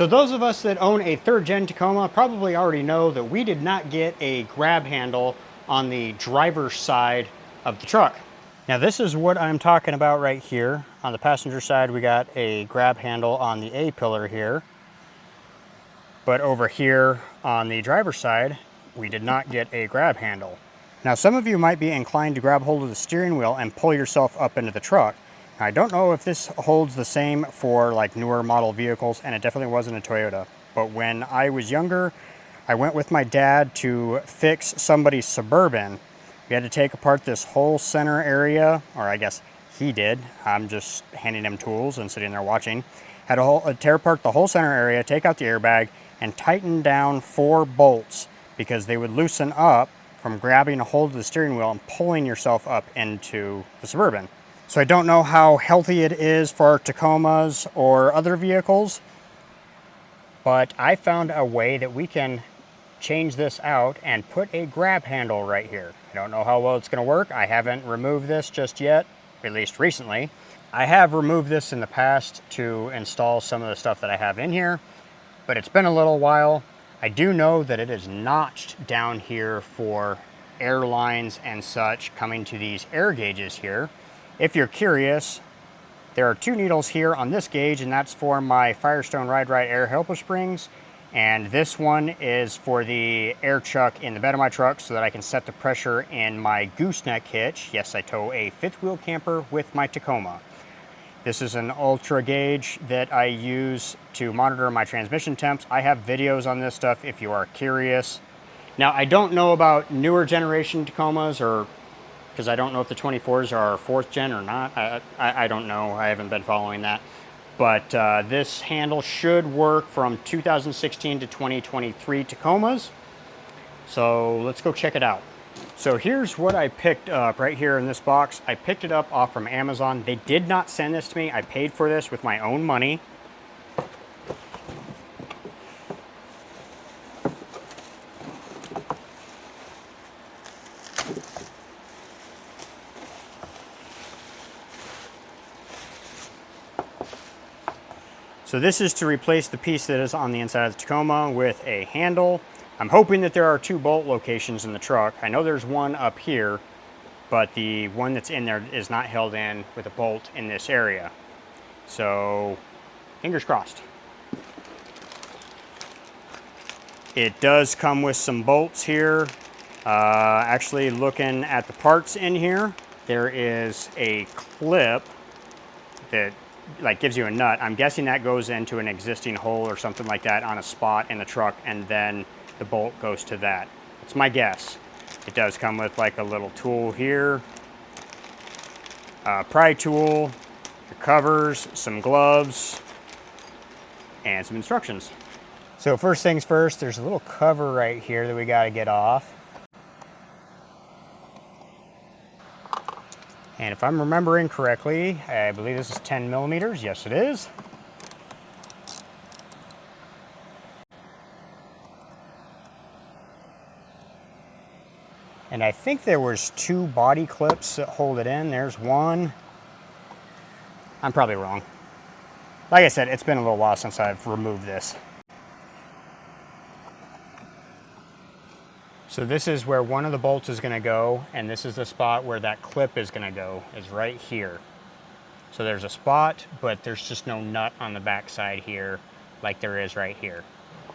So those of us that own a third gen Tacoma probably already know that we did not get a grab handle on the driver's side of the truck. Now this is what I'm talking about right here. On the passenger side, we got a grab handle on the A-pillar here. But over here on the driver's side, we did not get a grab handle. Now some of you might be inclined to grab hold of the steering wheel and pull yourself up into the truck. Now, I don't know if this holds the same for like newer model vehicles, and it definitely wasn't a Toyota. But when I was younger, I went with my dad to fix somebody's Suburban. We had to take apart this whole center area, or I guess he did. I'm just handing him tools and sitting there watching. Had to tear apart the whole center area, take out the airbag, and tighten down 4 bolts because they would loosen up from grabbing a hold of the steering wheel and pulling yourself up into the Suburban. So I don't know how healthy it is for Tacomas or other vehicles, but I found a way that we can change this out and put a grab handle right here. I don't know how well it's going to work. I haven't removed this just yet, at least recently. I have removed this in the past to install some of the stuff that I have in here, but it's been a little while. I do know that it is notched down here for air lines and such coming to these air gauges here. If you're curious, there are 2 needles here on this gauge, and that's for my Firestone Ride Right air helper springs. And this one is for the air chuck in the bed of my truck so that I can set the pressure in my gooseneck hitch. Yes, I tow a 5th wheel camper with my Tacoma. This is an ultra gauge that I use to monitor my transmission temps. I have videos on this stuff if you are curious. Now, I don't know about newer generation Tacomas, or because I don't know if the 24s are 4th gen or not. I don't know. I haven't been following that. But this handle should work from 2016 to 2023 Tacomas. So let's go check it out. So here's what I picked up right here in this box. I picked it up off from Amazon. They did not send this to me. I paid for this with my own money. So this is to replace the piece that is on the inside of the Tacoma with a handle. I'm hoping that there are 2 bolt locations in the truck. I know there's one up here, but the one that's in there is not held in with a bolt in this area. So, fingers crossed. It does come with some bolts here. Actually, looking at the parts in here, there is a clip that gives you a nut. I'm guessing that goes into an existing hole or something like that on a spot in the truck, and then the bolt goes to that. It's my guess. It does come with like a little tool here, a pry tool, the covers, some gloves, and some instructions. So first things first, there's a little cover right here that we got to get off. And if I'm remembering correctly, I believe this is 10 millimeters. Yes, it is. And I think there was 2 body clips that hold it in. There's one. I'm probably wrong. Like I said, it's been a little while since I've removed this. So this is where one of the bolts is going to go, and this is the spot where that clip is going to go, is right here. So there's a spot, but there's just no nut on the back side here like there is right here.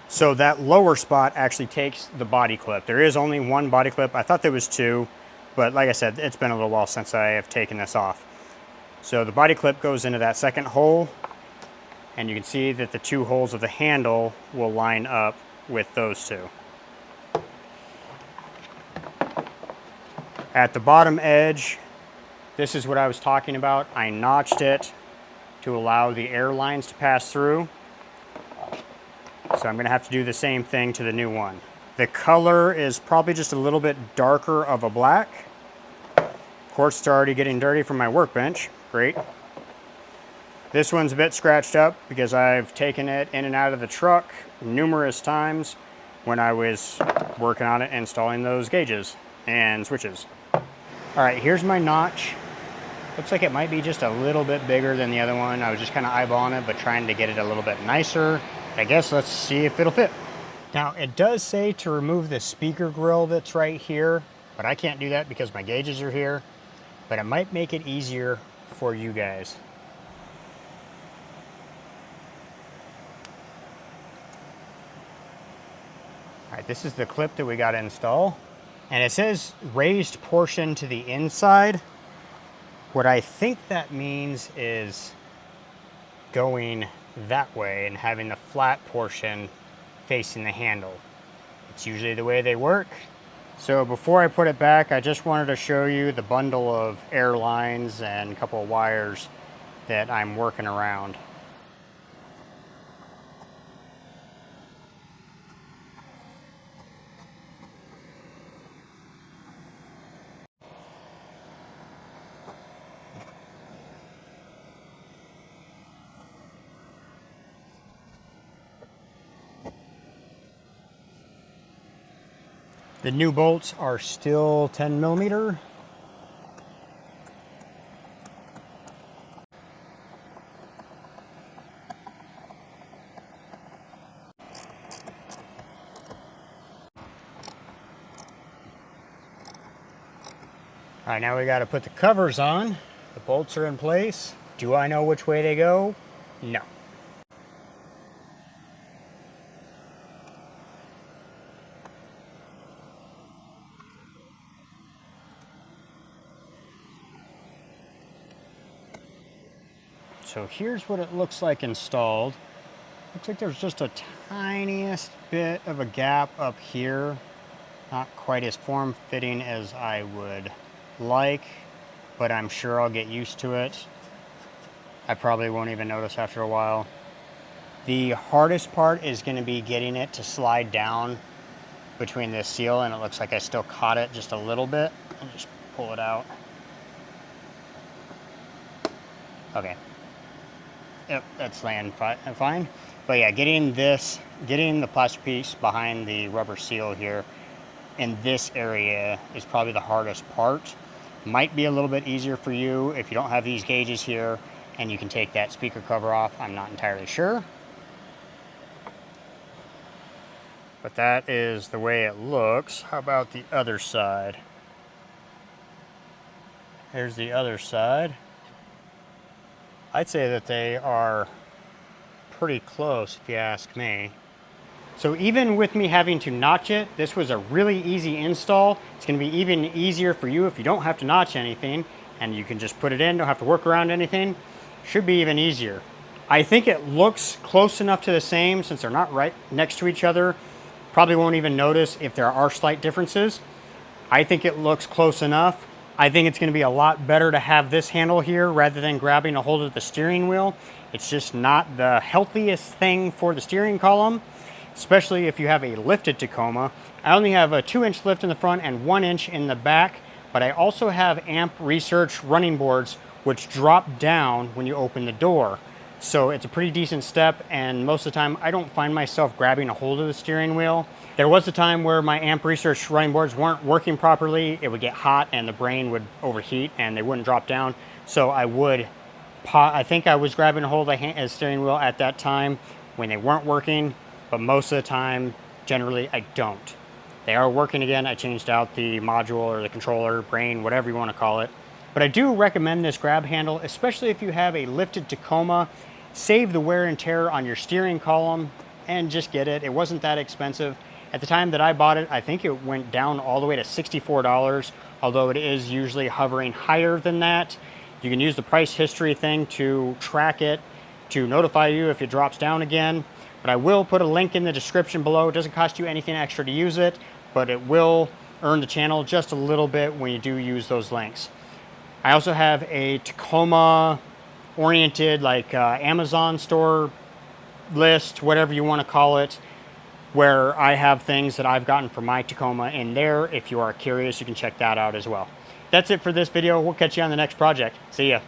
So that lower spot actually takes the body clip. There is only 1 body clip. I thought there was 2, but like I said, it's been a little while since I have taken this off. So the body clip goes into that second hole, and you can see that the 2 holes of the handle will line up with those 2. At the bottom edge, this is what I was talking about. I notched it to allow the air lines to pass through. So I'm going to have to do the same thing to the new one. The color is probably just a little bit darker of a black. Of course, it's already getting dirty from my workbench. Great. This one's a bit scratched up because I've taken it in and out of the truck numerous times when I was working on it, installing those gauges and switches. All right, here's my notch. Looks like it might be just a little bit bigger than the other one. I was just kind of eyeballing it, but trying to get it a little bit nicer. I guess let's see if it'll fit. Now, it does say to remove the speaker grill that's right here, but I can't do that because my gauges are here, but it might make it easier for you guys. All right, this is the clip that we got to install, and it says raised portion to the inside. What I think that means is going that way and having the flat portion facing the handle. It's usually the way they work. So before I put it back, I just wanted to show you the bundle of air lines and a couple of wires that I'm working around. The new bolts are still 10 millimeter. All right, now we got to put the covers on. The bolts are in place. Do I know which way they go? No. So here's what it looks like installed. Looks like there's just a tiniest bit of a gap up here. Not quite as form-fitting as I would like, but I'm sure I'll get used to it. I probably won't even notice after a while. The hardest part is going to be getting it to slide down between this seal, and it looks like I still caught it just a little bit. I'll just pull it out. Okay. Yep, that's laying fine. But yeah, getting the plastic piece behind the rubber seal here in this area is probably the hardest part. Might be a little bit easier for you if you don't have these gauges here and you can take that speaker cover off. I'm not entirely sure. But that is the way it looks. How about the other side? Here's the other side. I'd say that they are pretty close if you ask me. So even with me having to notch it, this was a really easy install. It's going to be even easier for you if you don't have to notch anything and you can just put it in, don't have to work around anything. Should be even easier. I think it looks close enough to the same since they're not right next to each other. Probably won't even notice if there are slight differences. I think it looks close enough. I think it's going to be a lot better to have this handle here rather than grabbing a hold of the steering wheel. It's just not the healthiest thing for the steering column, especially if you have a lifted Tacoma. I only have a 2-inch lift in the front and 1 inch in the back, but I also have Amp Research running boards which drop down when you open the door. So it's a pretty decent step, and most of the time I don't find myself grabbing a hold of the steering wheel. There was a time where my Amp Research running boards weren't working properly. It would get hot and the brain would overheat and they wouldn't drop down. So I think I was grabbing a hold of the steering wheel at that time when they weren't working, but most of the time, generally I don't. They are working again. I changed out the module or the controller, brain, whatever you want to call it. But I do recommend this grab handle, especially if you have a lifted Tacoma. Save the wear and tear on your steering column and just get it. It wasn't that expensive. At the time that I bought it, I think it went down all the way to $64, although it is usually hovering higher than that. You can use the price history thing to track it, to notify you if it drops down again. But I will put a link in the description below. It doesn't cost you anything extra to use it, but it will earn the channel just a little bit when you do use those links. I also have a Tacoma oriented Amazon store list, whatever you want to call it, where I have things that I've gotten from my Tacoma in there. If you are curious, you can check that out as well. That's it for this video. We'll catch you on the next project. See ya.